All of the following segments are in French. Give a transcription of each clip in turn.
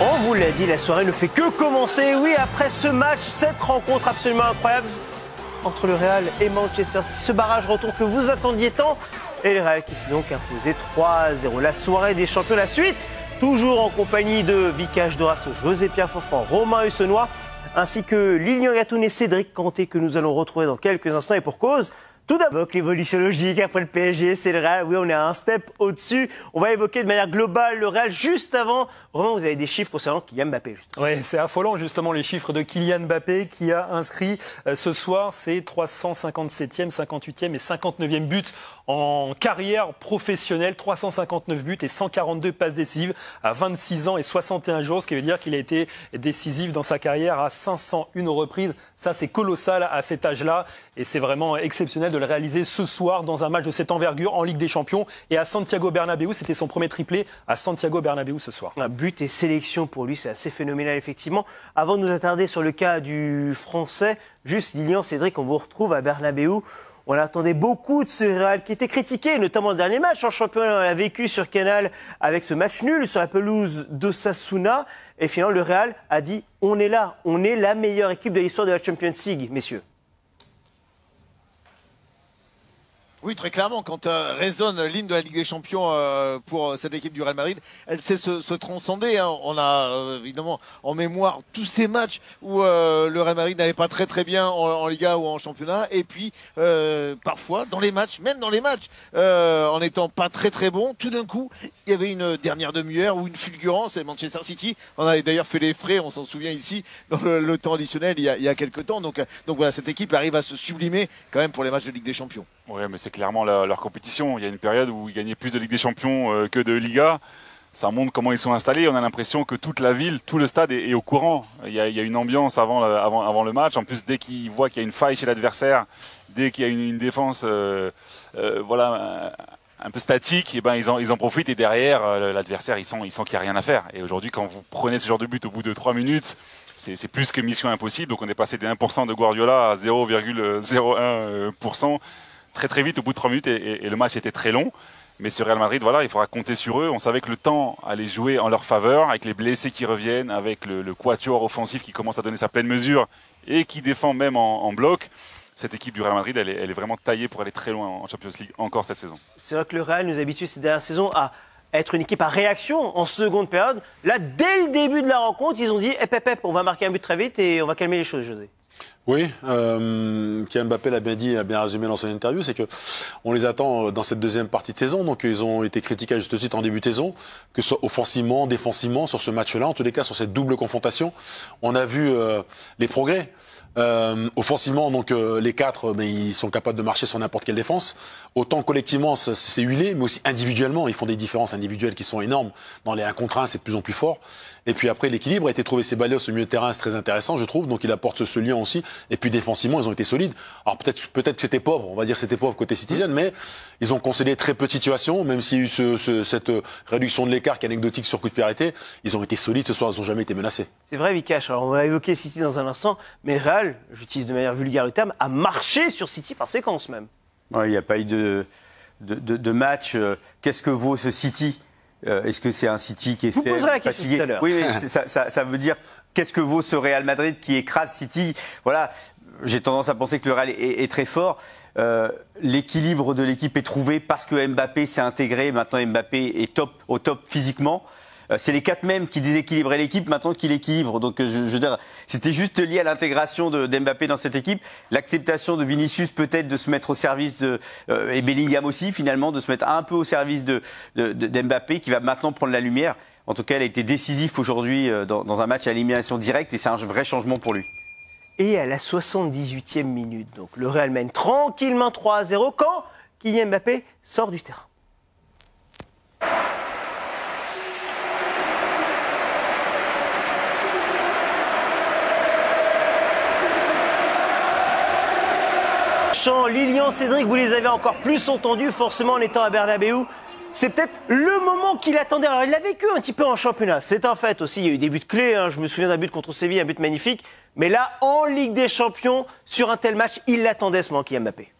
On vous l'a dit, la soirée ne fait que commencer. Oui, après ce match, cette rencontre absolument incroyable entre le Real et Manchester City, ce barrage retour que vous attendiez tant, et le Real qui s'est donc imposé 3-0. La soirée des champions, la suite, toujours en compagnie de Vicage Dorasso, José-Pierre Fofan, Romain Hussenois, ainsi que Lilian Gatoun et Cédric Canté que nous allons retrouver dans quelques instants et pour cause. Tout d'abord, l'évolution logique après le PSG, c'est le Real. Oui, on est à un step au-dessus. On va évoquer de manière globale le Real juste avant. Romain, vous avez des chiffres concernant Kylian Mbappé, justement. Oui, c'est affolant, justement, les chiffres de Kylian Mbappé qui a inscrit ce soir ses 357e, 58e et 59e buts en carrière professionnelle. 359 buts et 142 passes décisives à 26 ans et 61 jours, ce qui veut dire qu'il a été décisif dans sa carrière à 501 reprises. Ça, c'est colossal à cet âge-là et c'est vraiment exceptionnel de le réaliser ce soir dans un match de cette envergure en Ligue des Champions et à Santiago Bernabéu. C'était son premier triplé à Santiago Bernabéu ce soir. Un but et sélection pour lui, c'est assez phénoménal effectivement. Avant de nous attarder sur le cas du Français, juste Lilian, Cédric, on vous retrouve à Bernabéu. On attendait beaucoup de ce Real qui était critiqué, notamment le dernier match en championnat. On l'a vécu sur Canal avec ce match nul sur la pelouse d'Osasuna. Et finalement, le Real a dit on est là, on est la meilleure équipe de l'histoire de la Champions League, messieurs. Oui, très clairement, quand résonne l'hymne de la Ligue des Champions pour cette équipe du Real Madrid, elle sait se transcender. Hein. On a évidemment en mémoire tous ces matchs où le Real Madrid n'allait pas très bien en Liga ou en championnat. Et puis parfois dans les matchs, même dans les matchs, en étant pas très bon, tout d'un coup, il y avait une dernière demi-heure ou une fulgurance. Et Manchester City, on avait d'ailleurs fait les frais, on s'en souvient ici, dans le temps additionnel il y a quelques temps. Donc voilà, cette équipe arrive à se sublimer quand même pour les matchs de Ligue des Champions. Oui, mais c'est clairement leur compétition. Il y a une période où ils gagnaient plus de Ligue des Champions que de Liga. Ça montre comment ils sont installés. On a l'impression que toute la ville, tout le stade est au courant. Il y a une ambiance avant le match. En plus, dès qu'ils voient qu'il y a une faille chez l'adversaire, dès qu'il y a une défense voilà, un peu statique, et ben ils en profitent. Et derrière, l'adversaire, il sent qu'il n'y a rien à faire. Et aujourd'hui, quand vous prenez ce genre de but au bout de 3 minutes, c'est plus que mission impossible. Donc on est passé des 1% de Guardiola à 0,01%. Très vite au bout de 3 minutes et le match était très long. Mais sur Real Madrid, voilà, il faudra compter sur eux. On savait que le temps allait jouer en leur faveur avec les blessés qui reviennent, avec le quatuor offensif qui commence à donner sa pleine mesure et qui défend même en bloc. Cette équipe du Real Madrid, elle est vraiment taillée pour aller très loin en Champions League encore cette saison. C'est vrai que le Real nous habitue ces dernières saisons à être une équipe à réaction en seconde période. Là, dès le début de la rencontre, ils ont dit on va marquer un but très vite et on va calmer les choses, José. Oui, Kylian Mbappé l'a bien dit, il a bien résumé dans son interview, c'est que on les attend dans cette deuxième partie de saison. Donc ils ont été critiqués à juste titre en début de saison, que ce soit offensivement, défensivement, sur ce match-là, en tous les cas sur cette double confrontation. On a vu les progrès. Offensivement, donc les quatre, ils sont capables de marcher sur n'importe quelle défense. Autant collectivement, c'est huilé, mais aussi individuellement, ils font des différences individuelles qui sont énormes. Dans les 1 contre 1, c'est de plus en plus fort. Et puis après, l'équilibre a été trouvé. Ceballos au milieu de terrain, c'est très intéressant, je trouve. Donc il apporte ce lien aussi. Et puis défensivement, ils ont été solides. Alors peut-être que c'était pauvre, on va dire que c'était pauvre côté Citizen, mais ils ont concédé très peu de situations, même s'il y a eu cette réduction de l'écart qui est anecdotique sur coup de pied arrêté. Ils ont été solides ce soir, ils n'ont jamais été menacés. C'est vrai, Vikash. Alors on va évoquer City dans un instant, mais Real, j'utilise de manière vulgaire le terme, a marché sur City par séquence même. Ouais, il n'y a pas eu de match. Qu'est-ce que vaut ce City ? Est-ce que c'est un City qui est Vous poserez la question fatigué tout à l'heure. Oui, ça veut dire qu'est-ce que vaut ce Real Madrid qui écrase City ? Voilà, j'ai tendance à penser que le Real est très fort. L'équilibre de l'équipe est trouvé parce que Mbappé s'est intégré. Maintenant, Mbappé est au top physiquement. C'est les 4 mêmes qui déséquilibraient l'équipe maintenant qui l'équilibrent. Donc, je veux dire, c'était juste lié à l'intégration d'Mbappé dans cette équipe. L'acceptation de Vinicius peut-être de se mettre au service et Bellingham aussi finalement, de se mettre un peu au service d'Mbappé qui va maintenant prendre la lumière. En tout cas, elle a été décisif aujourd'hui dans un match à élimination directe et c'est un vrai changement pour lui. Et à la 78e minute, donc le Real mène tranquillement 3-0 quand Kylian Mbappé sort du terrain. Lilian, Cédric, vous les avez encore plus entendus, forcément en étant à Bernabéu. C'est peut-être le moment qu'il attendait. Alors, il l'a vécu un petit peu en championnat, c'est un fait aussi. Il y a eu des buts clés, hein. Je me souviens d'un but contre Séville, un but magnifique. Mais là, en Ligue des Champions, sur un tel match, il l'attendait ce moment, Kylian Mbappé.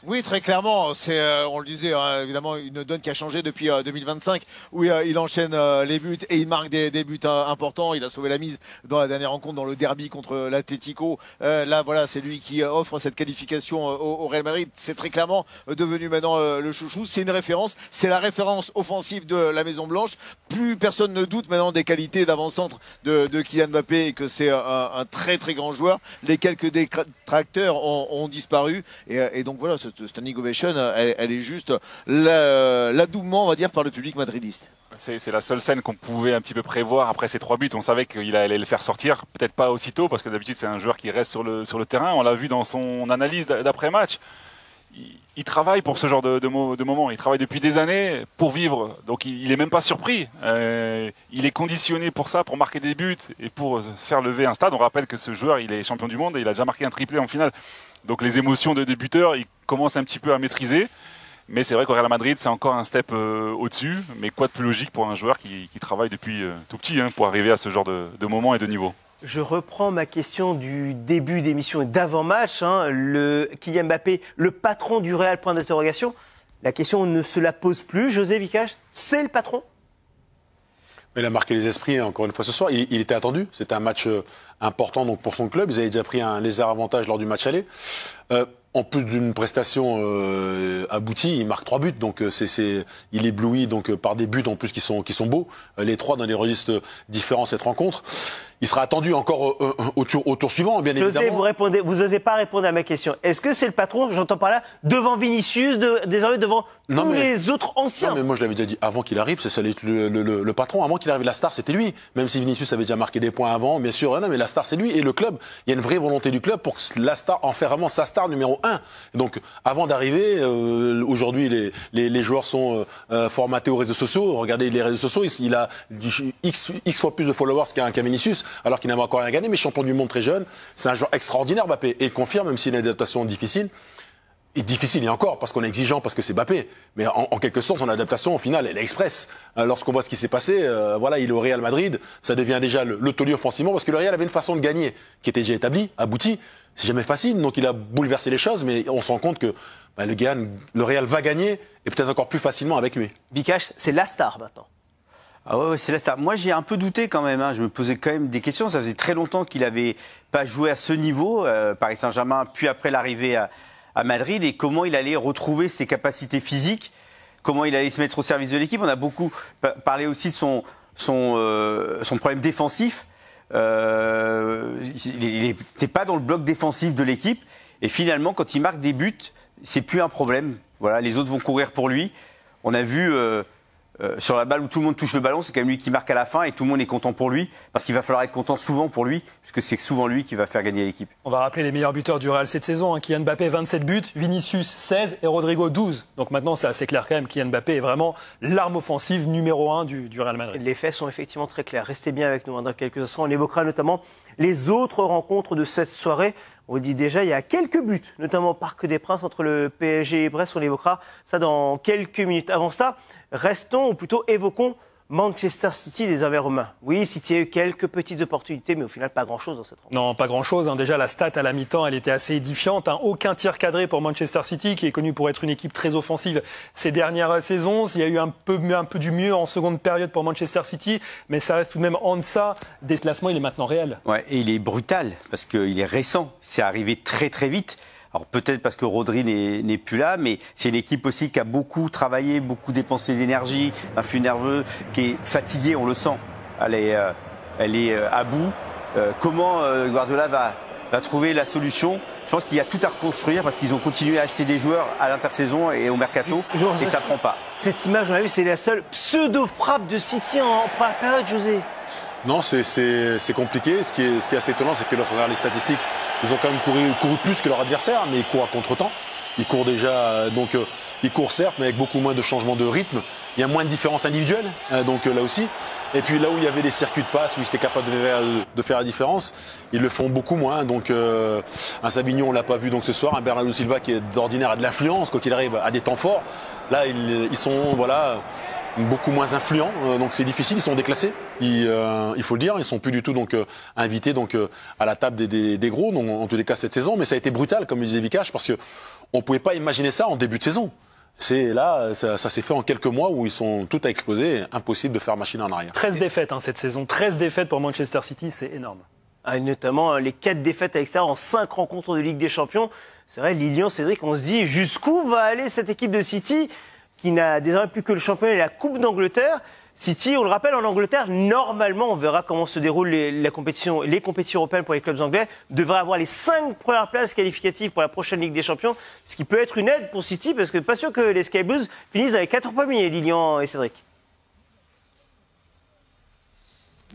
Oui, très clairement. C'est, on le disait, hein, évidemment, une donne qui a changé depuis 2025, où il enchaîne les buts et il marque des buts importants. Il a sauvé la mise dans la dernière rencontre, dans le derby contre l'Atlético. Là, voilà, c'est lui qui offre cette qualification au Real Madrid. C'est très clairement devenu maintenant le chouchou. C'est une référence. C'est la référence offensive de la Maison Blanche. Plus personne ne doute maintenant des qualités d'avant-centre de Kylian Mbappé et que c'est un très très grand joueur. Les quelques détracteurs ont disparu et donc voilà. Cette standing ovation, elle est juste l'adoubement, on va dire, par le public madridiste. C'est la seule scène qu'on pouvait un petit peu prévoir après ces 3 buts. On savait qu'il allait le faire sortir, peut-être pas aussitôt, parce que d'habitude c'est un joueur qui reste sur le terrain. On l'a vu dans son analyse d'après-match. Il travaille pour ce genre de moment. Il travaille depuis des années pour vivre. Donc il n'est même pas surpris. Il est conditionné pour ça, pour marquer des buts et pour faire lever un stade. On rappelle que ce joueur, il est champion du monde et il a déjà marqué un triplé en finale. Donc les émotions de débuteur, il commence un petit peu à maîtriser. Mais c'est vrai qu'au Real Madrid, c'est encore un step au-dessus. Mais quoi de plus logique pour un joueur qui travaille depuis tout petit pour arriver à ce genre de moment et de niveau. Je reprends ma question du début d'émission et d'avant-match. Le Kylian Mbappé, le patron du Real, point d'interrogation. La question ne se la pose plus. José Vikash, c'est le patron? Il a marqué les esprits encore une fois ce soir. Il était attendu. C'était un match important donc pour son club. Ils avaient déjà pris un léger avantage lors du match aller. En plus d'une prestation aboutie, il marque 3 buts. Donc il éblouit donc par des buts en plus qui sont beaux. Les 3 dans des registres différents cette rencontre. Il sera attendu encore au tour suivant, bien évidemment. Vous n'osez pas répondre à ma question. Est-ce que c'est le patron, j'entends par là, devant Vinicius, désormais devant tous les autres anciens? Non, mais moi je l'avais déjà dit avant qu'il arrive, c'est ça le patron. Avant qu'il arrive, la star, c'était lui. Même si Vinicius avait déjà marqué des points avant, bien sûr. Non, mais la star, c'est lui. Et le club, il y a une vraie volonté du club pour que la star en faire vraiment sa star numéro 1. Donc, avant d'arriver, aujourd'hui, les joueurs sont formatés aux réseaux sociaux. Regardez les réseaux sociaux, il a X fois plus de followers qu'un Vinicius, alors qu'il n'avait encore rien gagné, mais champion du monde très jeune. C'est un joueur extraordinaire, Mbappé. Et il confirme, même si une adaptation difficile. Et difficile, et encore, parce qu'on est exigeant, parce que c'est Mbappé. Mais en quelque sorte, son adaptation, au final, elle est express. Lorsqu'on voit ce qui s'est passé, voilà, il est au Real Madrid, ça devient déjà le taulier offensivement, parce que le Real avait une façon de gagner qui était déjà établie, aboutie. C'est jamais facile, donc il a bouleversé les choses, mais on se rend compte que le Real va gagner, et peut-être encore plus facilement avec lui. Vikash, c'est la star maintenant. Ah ouais, c'est la star. Moi, j'ai un peu douté quand même. Je me posais quand même des questions. Ça faisait très longtemps qu'il n'avait pas joué à ce niveau, Paris Saint-Germain, puis après l'arrivée à Madrid, et comment il allait retrouver ses capacités physiques, comment il allait se mettre au service de l'équipe. On a beaucoup parlé aussi de son problème défensif. Il n'était pas dans le bloc défensif de l'équipe, et finalement, quand il marque des buts, c'est plus un problème. Voilà, les autres vont courir pour lui. On a vu sur la balle où tout le monde touche le ballon, c'est quand même lui qui marque à la fin et tout le monde est content pour lui, parce qu'il va falloir être content souvent pour lui, puisque c'est souvent lui qui va faire gagner l'équipe. On va rappeler les meilleurs buteurs du Real cette saison. Kylian Mbappé 27 buts, Vinicius 16 et Rodrigo 12. Donc maintenant c'est assez clair quand même, Kylian Mbappé est vraiment l'arme offensive numéro 1 du Real Madrid. Les faits sont effectivement très clairs. Restez bien avec nous dans quelques instants. On évoquera notamment les autres rencontres de cette soirée. On dit déjà, il y a quelques buts, notamment au Parc des Princes entre le PSG et Brest. On évoquera ça dans quelques minutes. Avant ça, restons, ou plutôt évoquons Manchester City des Avers romains. Oui, City a eu quelques petites opportunités, mais au final, pas grand-chose dans cette rencontre. Non, pas grand-chose. Déjà, la stat à la mi-temps, elle était assez édifiante. Aucun tir cadré pour Manchester City, qui est connu pour être une équipe très offensive ces dernières saisons. Il y a eu un peu du mieux en seconde période pour Manchester City, mais ça reste tout de même en deçà des classements. Il est maintenant réel. Ouais, et il est brutal, parce qu'il est récent. C'est arrivé très très vite. Alors peut-être parce que Rodri n'est plus là, mais c'est une équipe aussi qui a beaucoup travaillé, beaucoup dépensé d'énergie, un flux nerveux, qui est fatigué, on le sent. Elle est à bout. Comment Guardiola va trouver la solution? Je pense qu'il y a tout à reconstruire, parce qu'ils ont continué à acheter des joueurs à l'intersaison et au mercato, et ça ne prend pas. Cette image, on a vu, c'est la seule pseudo-frappe de City en première période, José. Non, c'est compliqué. Ce qui est assez étonnant, c'est que lorsqu'on regarde les statistiques, ils ont quand même couru plus que leur adversaire, mais ils courent à contre-temps. Ils courent déjà, donc ils courent certes, mais avec beaucoup moins de changements de rythme. Il y a moins de différences individuelles, donc là aussi. Et puis là où il y avait des circuits de passe, où ils étaient capables de faire la différence, ils le font beaucoup moins. Donc un Sabinho, on l'a pas vu donc ce soir. Un Bernardo Silva qui est d'ordinaire a de l'influence, quoi qu'il arrive, à des temps forts. Là, ils sont beaucoup moins influents, donc c'est difficile, ils sont déclassés, il faut le dire, ils sont plus du tout donc invités donc à la table des gros, donc, en tous les cas cette saison, mais ça a été brutal comme le disait Vikash parce que on pouvait pas imaginer ça en début de saison. C'est là, ça s'est fait en quelques mois où ils sont tout à exploser, impossible de faire machine en arrière. 13 défaites cette saison, 13 défaites pour Manchester City, c'est énorme. Ah, notamment les 4 défaites à l'extérieur en 5 rencontres de Ligue des Champions. C'est vrai, Lilian, Cédric, on se dit jusqu'où va aller cette équipe de City qui n'a désormais plus que le championnat et la Coupe d'Angleterre. City, on le rappelle, en Angleterre, normalement, on verra comment se déroulent les compétitions européennes pour les clubs anglais, devrait avoir les 5 premières places qualificatives pour la prochaine Ligue des Champions, ce qui peut être une aide pour City, parce que pas sûr que les Sky Blues finissent avec 4 premiers, Lilian et Cédric.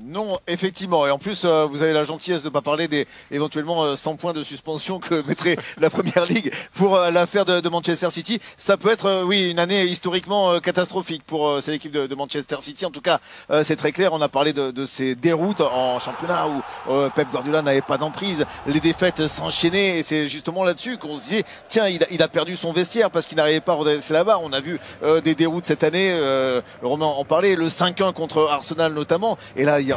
Non, effectivement. Et en plus, vous avez la gentillesse de ne pas parler des éventuellement 100 points de suspension que mettrait la Première Ligue pour l'affaire de Manchester City. Ça peut être, oui, une année historiquement catastrophique pour cette équipe de Manchester City. En tout cas, c'est très clair. On a parlé de ces déroutes en championnat où Pep Guardiola n'avait pas d'emprise. Les défaites s'enchaînaient et c'est justement là-dessus qu'on se disait, tiens, il a perdu son vestiaire parce qu'il n'arrivait pas à redresser la barre. On a vu des déroutes cette année. Romain en parlait, le 5-1 contre Arsenal notamment. Et là, il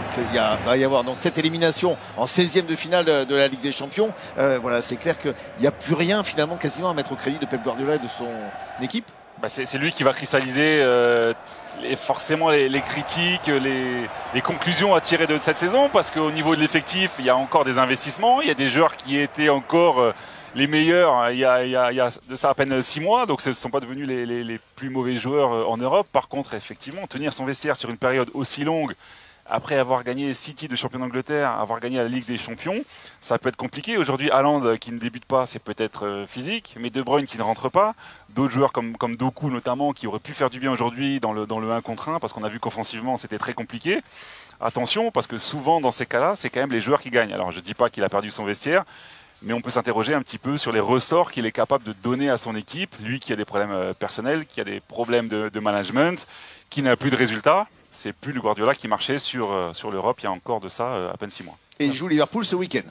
va y avoir donc cette élimination en 16e de finale de la Ligue des Champions. Voilà, c'est clair qu'il n'y a plus rien finalement quasiment à mettre au crédit de Pep Guardiola et de son équipe. C'est lui qui va cristalliser forcément les critiques, les conclusions à tirer de cette saison, parce qu'au niveau de l'effectif, il y a encore des investissements, il y a des joueurs qui étaient encore les meilleurs il y a de ça à peine 6 mois, donc ce ne sont pas devenus les plus mauvais joueurs en Europe. Par contre, effectivement, tenir son vestiaire sur une période aussi longue, après avoir gagné City de champion d'Angleterre, avoir gagné la Ligue des Champions, ça peut être compliqué. Aujourd'hui, Haaland qui ne débute pas, c'est peut-être physique, mais De Bruyne qui ne rentre pas, d'autres joueurs comme Doku notamment, qui auraient pu faire du bien aujourd'hui dans le 1 contre 1, parce qu'on a vu qu'offensivement c'était très compliqué. Attention, parce que souvent dans ces cas-là, c'est quand même les joueurs qui gagnent. Alors je ne dis pas qu'il a perdu son vestiaire, mais on peut s'interroger un petit peu sur les ressorts qu'il est capable de donner à son équipe, lui qui a des problèmes personnels, qui a des problèmes de management, qui n'a plus de résultats. C'est plus le Guardiola qui marchait sur l'Europe il y a encore de ça à peine 6 mois. Et il joue Liverpool ce week-end.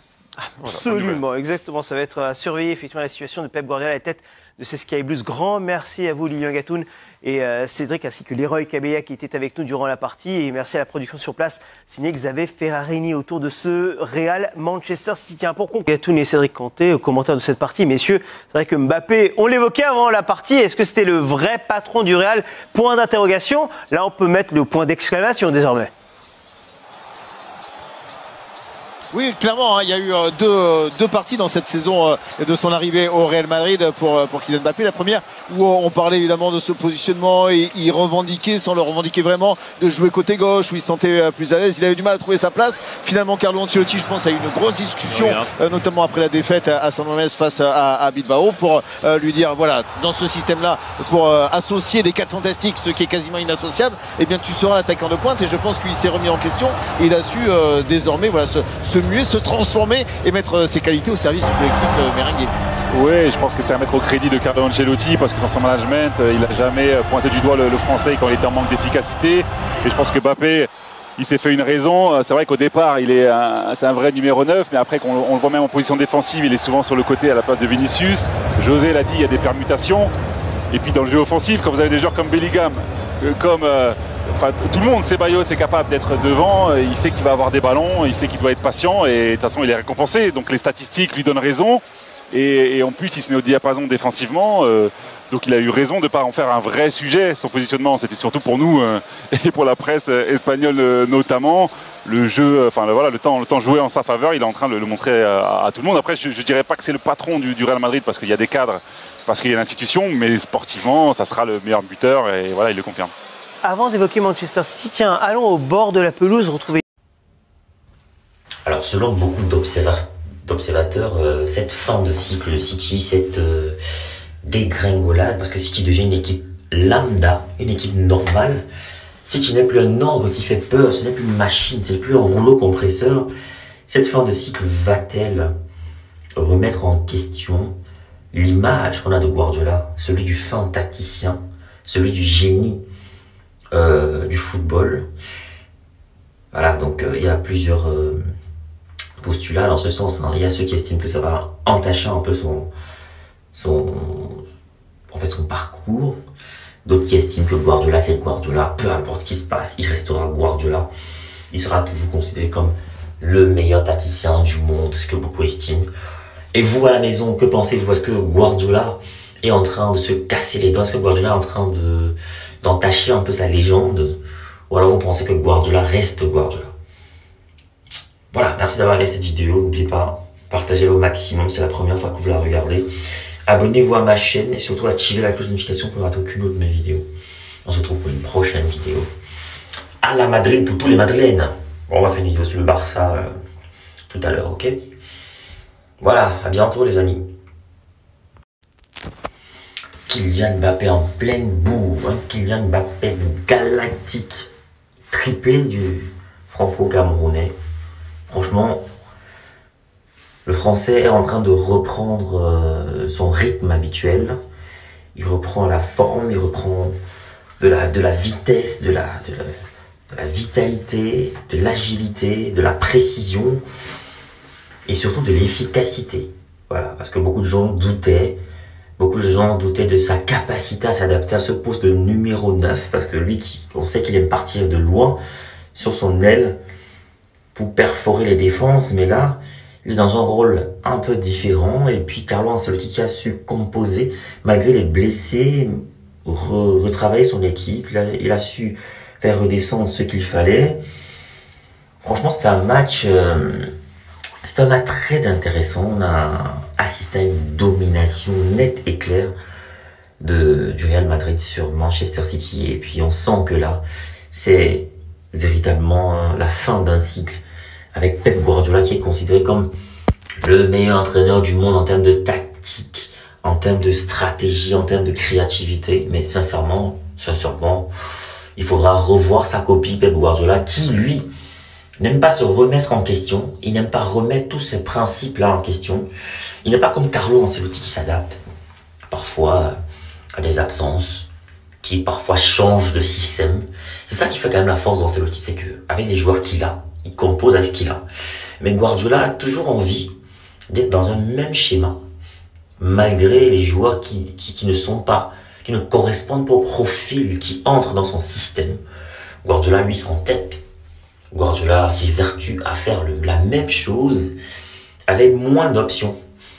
Absolument, exactement. Ça va être à surveiller effectivement la situation de Pep Guardiola à la tête de ces Sky Blues. Grand merci à vous, Lilian Gatoun et Cédric, ainsi que Leroy Cabella qui était avec nous durant la partie. Et merci à la production sur place, signé Xavier Ferrarini autour de ce Real Manchester City. Tiens, pour conclure, Gatoun et Cédric Conté, au commentaire de cette partie, messieurs, c'est vrai que Mbappé, on l'évoquait avant la partie, est-ce que c'était le vrai patron du Real? Point d'interrogation. Là, on peut mettre le point d'exclamation désormais. Oui, clairement, hein, il y a eu deux parties dans cette saison de son arrivée au Real Madrid pour Kylian Mbappé. La première où on parlait évidemment de ce positionnement et il revendiquait, sans le revendiquer vraiment, de jouer côté gauche où il se sentait plus à l'aise. Il avait du mal à trouver sa place. Finalement, Carlo Ancelotti, je pense, a eu une grosse discussion, notamment après la défaite à San Mamés face à Bilbao, pour lui dire, voilà, dans ce système-là, pour associer les 4 fantastiques, ce qui est quasiment inassociable, eh bien tu seras l'attaquant de pointe. Et je pense qu'il s'est remis en question et il a su désormais voilà, se muer, se transformer et mettre ses qualités au service du collectif merengue. Oui, je pense que c'est à mettre au crédit de Carlo Ancelotti parce que dans son management, il n'a jamais pointé du doigt le Français quand il était en manque d'efficacité. Et je pense que Mbappé, il s'est fait une raison. C'est vrai qu'au départ, c'est un vrai numéro 9, mais après, on le voit même en position défensive, il est souvent sur le côté à la place de Vinicius. José l'a dit, il y a des permutations. Et puis dans le jeu offensif, quand vous avez des joueurs comme Bellingham, tout le monde, Ceballos est capable d'être devant, il sait qu'il va avoir des ballons, il sait qu'il doit être patient et de toute façon il est récompensé. Donc les statistiques lui donnent raison et en plus il se met au diapason défensivement. Donc il a eu raison de ne pas en faire un vrai sujet, son positionnement. C'était surtout pour nous et pour la presse espagnole notamment. Le jeu, le temps joué en sa faveur, il est en train de le montrer à tout le monde. Après, je ne dirais pas que c'est le patron du Real Madrid parce qu'il y a des cadres, parce qu'il y a l'institution, mais sportivement, ça sera le meilleur buteur et voilà, il le confirme. Avant d'évoquer Manchester City, tiens, allons au bord de la pelouse retrouver. Alors, selon beaucoup d'observateurs, cette fin de cycle de City, cette dégringolade, parce que City devient une équipe lambda, une équipe normale. City n'est plus un ogre qui fait peur, ce n'est plus une machine, ce n'est plus un rouleau compresseur. Cette fin de cycle va-t-elle remettre en question l'image qu'on a de Guardiola, celui du fin tacticien, celui du génie du football? Voilà, donc il y a plusieurs postulats dans ce sens. Hein. Il y a ceux qui estiment que ça va entacher un peu son parcours. d'autres qui estiment que Guardiola c'est Guardiola, peu importe ce qui se passe, il restera Guardiola, il sera toujours considéré comme le meilleur tacticien du monde, ce que beaucoup estiment. Et vous à la maison, que pensez-vous? Est-ce que Guardiola est en train de se casser les dents? Est-ce que Guardiola est en train d'entacher un peu sa légende? Ou alors vous pensez que Guardiola reste Guardiola? Voilà, merci d'avoir regardé cette vidéo. N'oubliez pas, partagez-la au maximum, c'est la première fois que vous la regardez. Abonnez-vous à ma chaîne et surtout activez la cloche de notification pour ne rater aucune autre de mes vidéos. On se retrouve pour une prochaine vidéo. À la Madrid pour tous les Madrilènes. Bon, on va faire une vidéo sur le Barça tout à l'heure, ok? Voilà, à bientôt les amis. Kylian Mbappé en pleine boue, hein? Kylian Mbappé galactique, triplé du franco-camerounais. Franchement, le Français est en train de reprendre son rythme habituel. Il reprend la forme, il reprend de la vitesse, de la vitalité, de l'agilité, de la précision et surtout de l'efficacité. Voilà, parce que beaucoup de gens doutaient de sa capacité à s'adapter à ce poste de numéro 9, parce que lui, on sait qu'il aime partir de loin sur son aile pour perforer les défenses, mais là, il est dans un rôle un peu différent. Et puis Carlo Ancelotti qui a su composer malgré les blessés, retravailler son équipe. Il a su faire redescendre ce qu'il fallait. Franchement, c'était un match très intéressant. On a assisté à une domination nette et claire du Real Madrid sur Manchester City. Et puis on sent que là, c'est véritablement la fin d'un cycle avec Pep Guardiola qui est considéré comme le meilleur entraîneur du monde en termes de tactique, en termes de stratégie, en termes de créativité. Mais sincèrement, il faudra revoir sa copie Pep Guardiola qui, lui, n'aime pas se remettre en question. Il n'aime pas remettre tous ces principes-là en question. Il n'est pas comme Carlo Ancelotti qui s'adapte parfois à des absences, qui parfois change de système. C'est ça qui fait quand même la force d'Ancelotti, c'est que avec les joueurs qu'il a, il compose avec ce qu'il a. Mais Guardiola a toujours envie d'être dans un même schéma, malgré les joueurs qui ne correspondent pas au profil qui entre dans son système. Guardiola, lui, s'entête. Guardiola s'évertue à faire la même chose avec moins d'options.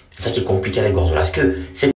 C'est ça qui est compliqué avec Guardiola. Parce que c'est